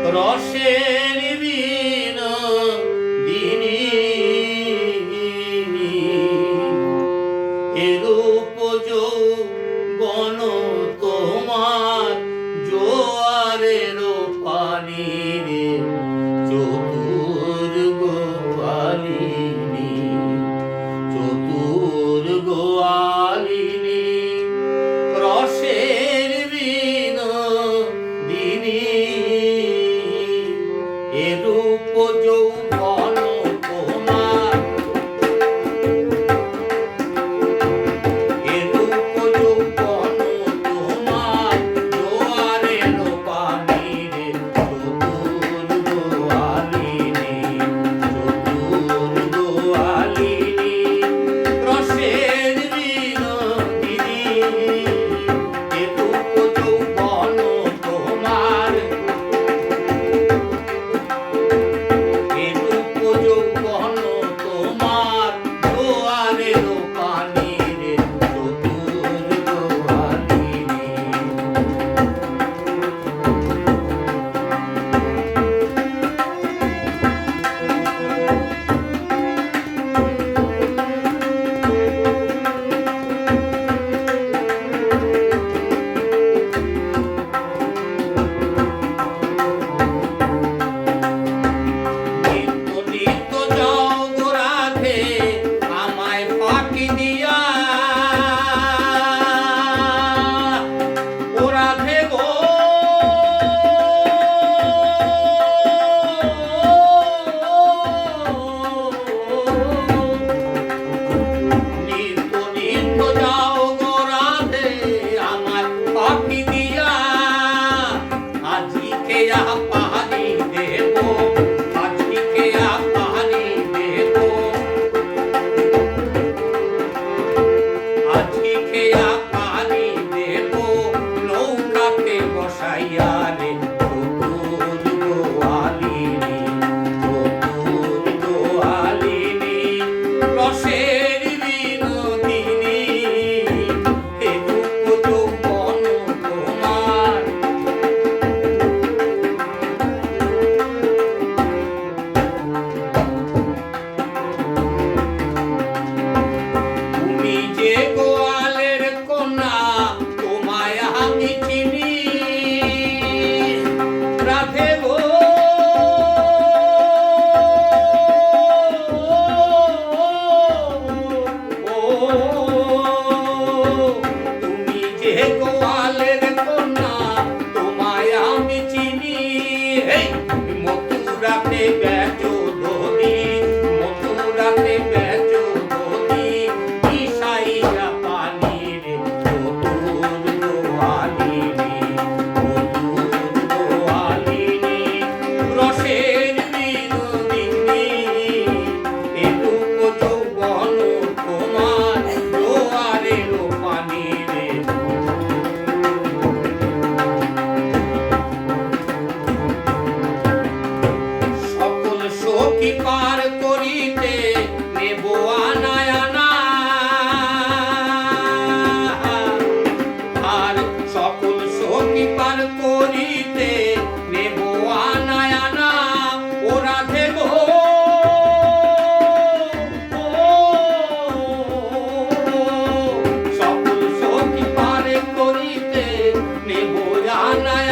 রসের বিনোদিনী এরূপ যৌবন তোমার জোয়ারের পানি রে চতুর্গোয়ালিনী চতুর্গোয়ালিনী রসের বিনোদিনী এরূপ যৌবন তোমার এরূপ যৌবন তোমার জোয়ারের পানি রে চতুর্গোয়ালিনী চতুর্গোয়ালিনী রসের বিনোদিনী এরূপ যৌবন তোমার এরূপ যৌবন তোমার জোয়ারের পানি রে চতুর্গোয়ালিনী নিত্য নিত্য যাও গো রাধে আমায় ফাঁকি দিয়া ও রাধে গো নিত্য নিত্য যাও গো রাধে আমায় ফাঁকি দিয়া আজকে পানি দেব আজকে পানি দেব আজকে পানি দেব নৌকাতে বসাইয়া রে চতুর্গোয়ালিনী চতুর্গোয়ালিনী রসের বিনোদিনী এরূপ যৌবন তোমার তুমি যে গোয়ালের কন্যা তোমায় আমি চিনি রাধে গো তুমি যে গোয়ালের কন্যা তোমায় আমি চিনি মথুরাতে বেচো দধি মথুরাতে বেচো দধি মিশাইয়া পানি রে চতুর্গোয়ালিনী চতুর্গোয়ালিনী রসের বিনোদিনী এরূপ যৌবন তোমার জোয়ারের পানি রে সকল সখী পার করিতে নেব আনায় আনা আর সকল সখী পার করিতে নেব আনায় আনা ও রাধে গো সকল সখী পার করিতে নেব আনায়